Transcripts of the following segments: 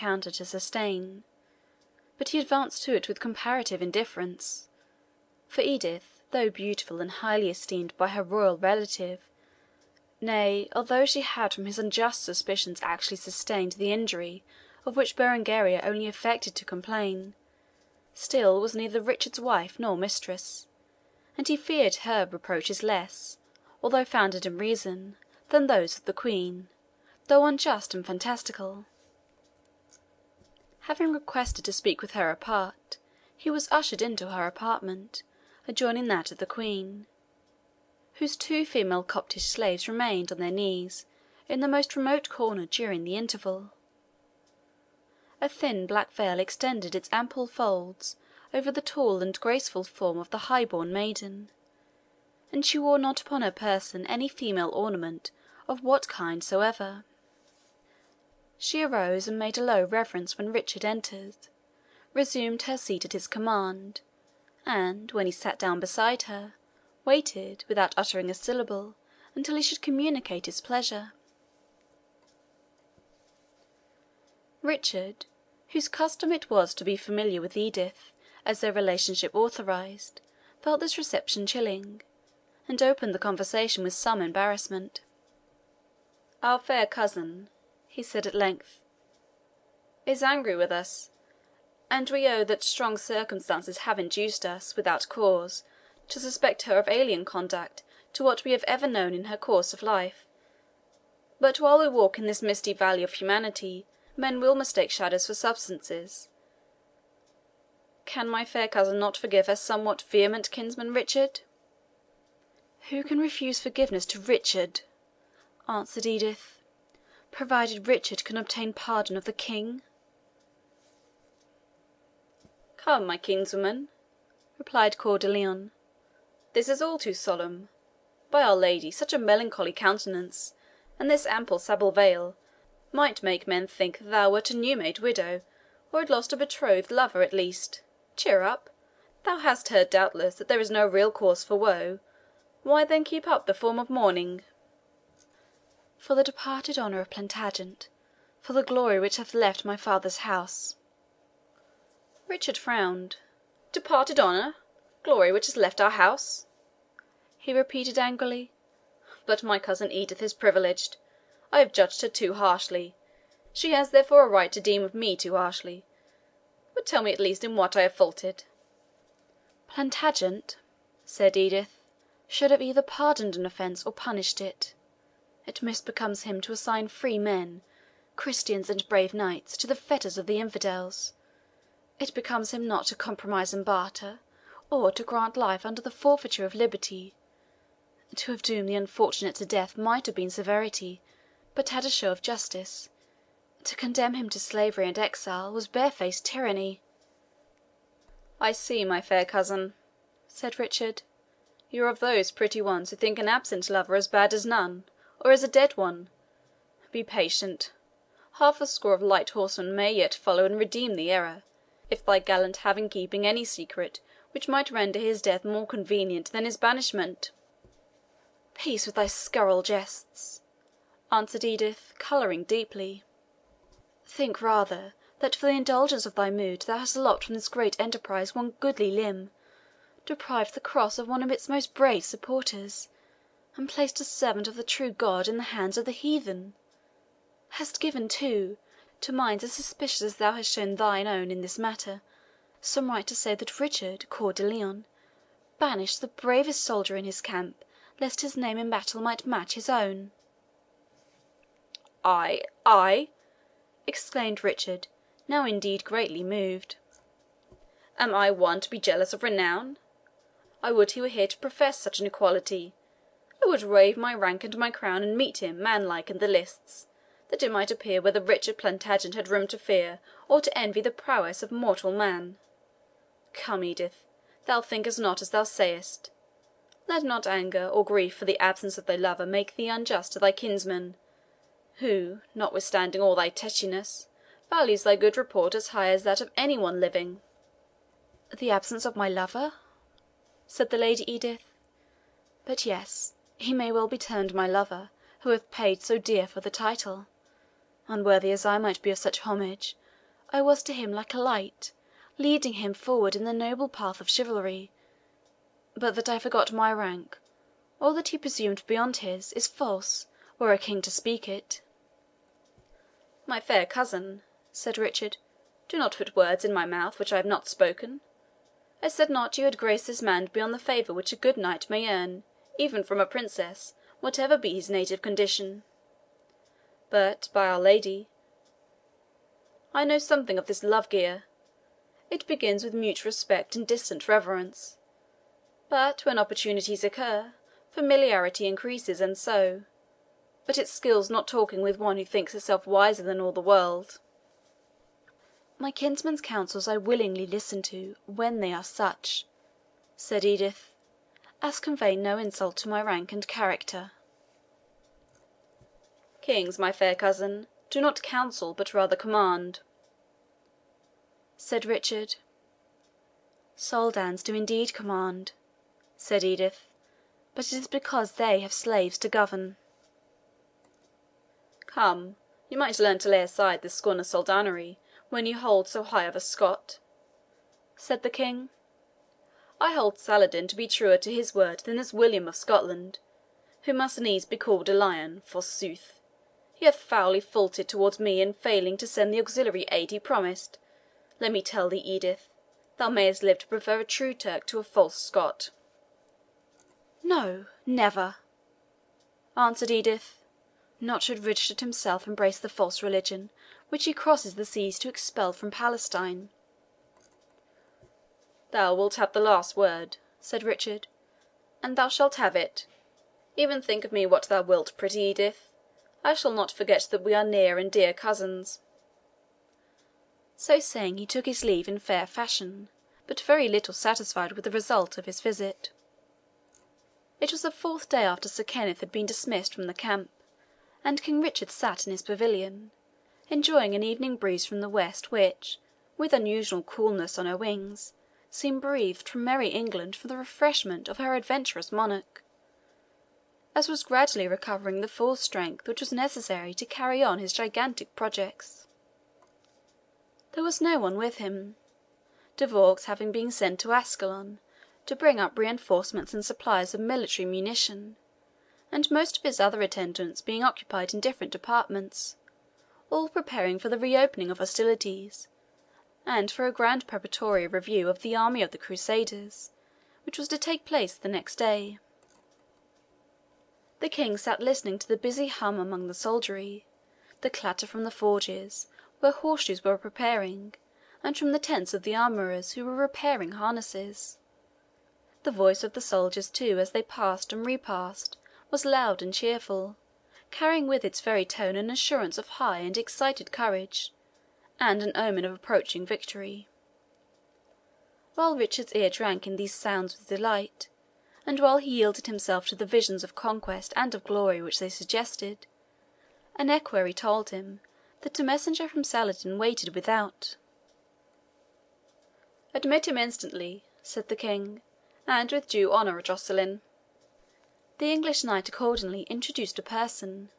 encounter to sustain, but he advanced to it with comparative indifference, for Edith, though beautiful and highly esteemed by her royal relative, nay, although she had from his unjust suspicions actually sustained the injury of which Berengaria only affected to complain, still was neither Richard's wife nor mistress, and he feared her reproaches less, although founded in reason, than those of the Queen, though unjust and fantastical. Having requested to speak with her apart, he was ushered into her apartment, adjoining that of the Queen, whose two female Coptish slaves remained on their knees in the most remote corner during the interval. A thin black veil extended its ample folds over the tall and graceful form of the high-born maiden, and she wore not upon her person any female ornament of what kind soever. She arose and made a low reverence when Richard entered, resumed her seat at his command, and, when he sat down beside her, waited, without uttering a syllable, until he should communicate his pleasure. Richard, whose custom it was to be familiar with Edith, as their relationship authorized, felt this reception chilling, and opened the conversation with some embarrassment. "Our fair cousin," he said at length, "is angry with us, and we own that strong circumstances have induced us, without cause, to suspect her of alien conduct to what we have ever known in her course of life. But while we walk in this misty valley of humanity, men will mistake shadows for substances. Can my fair cousin not forgive her somewhat vehement kinsman Richard?" "Who can refuse forgiveness to Richard?" answered Edith, "provided Richard can obtain pardon of the King?" "Come, my kinswoman," replied Coeur de Lion, "this is all too solemn. By Our Lady, such a melancholy countenance, and this ample sable veil, might make men think thou wert a new-made widow, or had lost a betrothed lover at least. Cheer up! Thou hast heard, doubtless, that there is no real cause for woe. Why then keep up the form of mourning?" "For the departed honour of Plantagenet, for the glory which hath left my father's house." Richard frowned. "Departed honour? Glory which has left our house?" he repeated angrily. "But my cousin Edith is privileged. I have judged her too harshly. She has therefore a right to deem of me too harshly. But tell me at least in what I have faulted." "Plantagenet," said Edith, "should have either pardoned an offence or punished it. It misbecomes him to assign free men, Christians and brave knights, to the fetters of the infidels. It becomes him not to compromise and barter, or to grant life under the forfeiture of liberty. To have doomed the unfortunate to death might have been severity, but had a show of justice. To condemn him to slavery and exile was barefaced tyranny." "I see, my fair cousin," said Richard, "you are of those pretty ones who think an absent lover as bad as none, or as a dead one. Be patient. Half a score of light horsemen may yet follow and redeem the error, if thy gallant have in keeping any secret which might render his death more convenient than his banishment." "Peace with thy scurril jests," answered Edith, colouring deeply. "Think rather that for the indulgence of thy mood thou hast lopped from this great enterprise one goodly limb, deprived the cross of one of its most brave supporters, and placed a servant of the true God in the hands of the heathen. Hast given, too, to minds as suspicious as thou hast shown thine own in this matter, some right to say that Richard Coeur de Lion banished the bravest soldier in his camp, lest his name in battle might match his own." "I?" exclaimed Richard, now indeed greatly moved. "Am I one to be jealous of renown? I would he were here to profess such an equality. I would waive my rank and my crown and meet him, manlike, in the lists, that it might appear whether Richard Plantagenet had room to fear or to envy the prowess of mortal man. Come, Edith, thou thinkest not as thou sayest. Let not anger or grief for the absence of thy lover make thee unjust to thy kinsman, who, notwithstanding all thy testiness, values thy good report as high as that of any one living." "The absence of my lover?" said the Lady Edith. "But yes, he may well be termed my lover, who hath paid so dear for the title. Unworthy as I might be of such homage, I was to him like a light, leading him forward in the noble path of chivalry. But that I forgot my rank, or that he presumed beyond his, is false, were a king to speak it." "My fair cousin," said Richard, "do not put words in my mouth which I have not spoken. I said not you had graced this man beyond the favour which a good knight may earn, even from a princess, whatever be his native condition. But, by Our Lady, I know something of this love gear. It begins with mutual respect and distant reverence. But when opportunities occur, familiarity increases, and so. But it skills not talking with one who thinks herself wiser than all the world." "My kinsman's counsels I willingly listen to, when they are such," said Edith, "as convey no insult to my rank and character." "Kings, my fair cousin, do not counsel, but rather command," said Richard. "Soldans do indeed command," said Edith, "but it is because they have slaves to govern." "Come, you might learn to lay aside this scorn of soldanery when you hold so high of a Scot," said the King. "I hold Saladin to be truer to his word than this William of Scotland, who must needs be called a lion, forsooth. He hath foully faulted towards me in failing to send the auxiliary aid he promised. Let me tell thee, Edith, thou mayest live to prefer a true Turk to a false Scot." "No, never," answered Edith. "Not should Richard himself embrace the false religion which he crosses the seas to expel from Palestine." "Thou wilt have the last word," said Richard, "and thou shalt have it. Even think of me what thou wilt, pretty Edith. I shall not forget that we are near and dear cousins." So saying, he took his leave in fair fashion, but very little satisfied with the result of his visit. It was the fourth day after Sir Kenneth had been dismissed from the camp, and King Richard sat in his pavilion, enjoying an evening breeze from the west which, with unusual coolness on her wings, seemed breathed from merry England for the refreshment of her adventurous monarch, as was gradually recovering the full strength which was necessary to carry on his gigantic projects. There was no one with him, De Vaux having been sent to Ascalon to bring up reinforcements and supplies of military munition, and most of his other attendants being occupied in different departments, all preparing for the reopening of hostilities, and for a grand preparatory review of the army of the Crusaders, which was to take place the next day. The King sat listening to the busy hum among the soldiery, the clatter from the forges, where horseshoes were preparing, and from the tents of the armourers, who were repairing harnesses. The voice of the soldiers, too, as they passed and repassed, was loud and cheerful, carrying with its very tone an assurance of high and excited courage, and an omen of approaching victory. While Richard's ear drank in these sounds with delight, and while he yielded himself to the visions of conquest and of glory which they suggested, an equerry told him that a messenger from Saladin waited without. "Admit him instantly," said the King, "and with due honour, Jocelyn." The English knight accordingly introduced a person,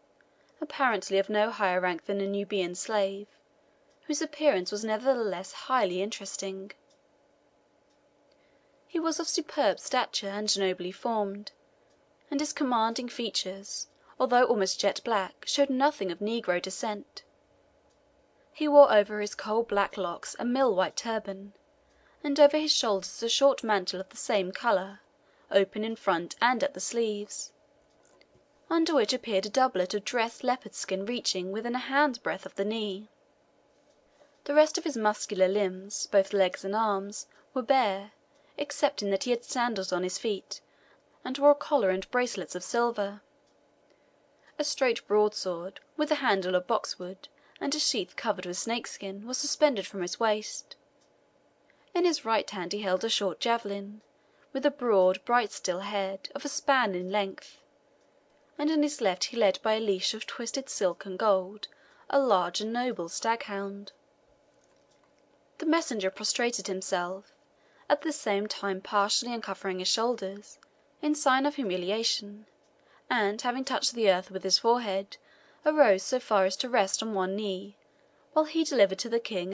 apparently of no higher rank than a Nubian slave, whose appearance was nevertheless highly interesting. He was of superb stature and nobly formed, and his commanding features, although almost jet black, showed nothing of negro descent. He wore over his coal-black locks a mill-white turban, and over his shoulders a short mantle of the same colour, open in front and at the sleeves, under which appeared a doublet of dressed leopard skin reaching within a hand's breadth of the knee. The rest of his muscular limbs, both legs and arms, were bare, excepting that he had sandals on his feet, and wore a collar and bracelets of silver. A straight broadsword, with a handle of boxwood, and a sheath covered with snakeskin, was suspended from his waist. In his right hand he held a short javelin, with a broad, bright steel head, of a span in length, and in his left he led by a leash of twisted silk and gold a large and noble staghound. The messenger prostrated himself, at the same time partially uncovering his shoulders, in sign of humiliation, and, having touched the earth with his forehead, arose so far as to rest on one knee, while he delivered to the King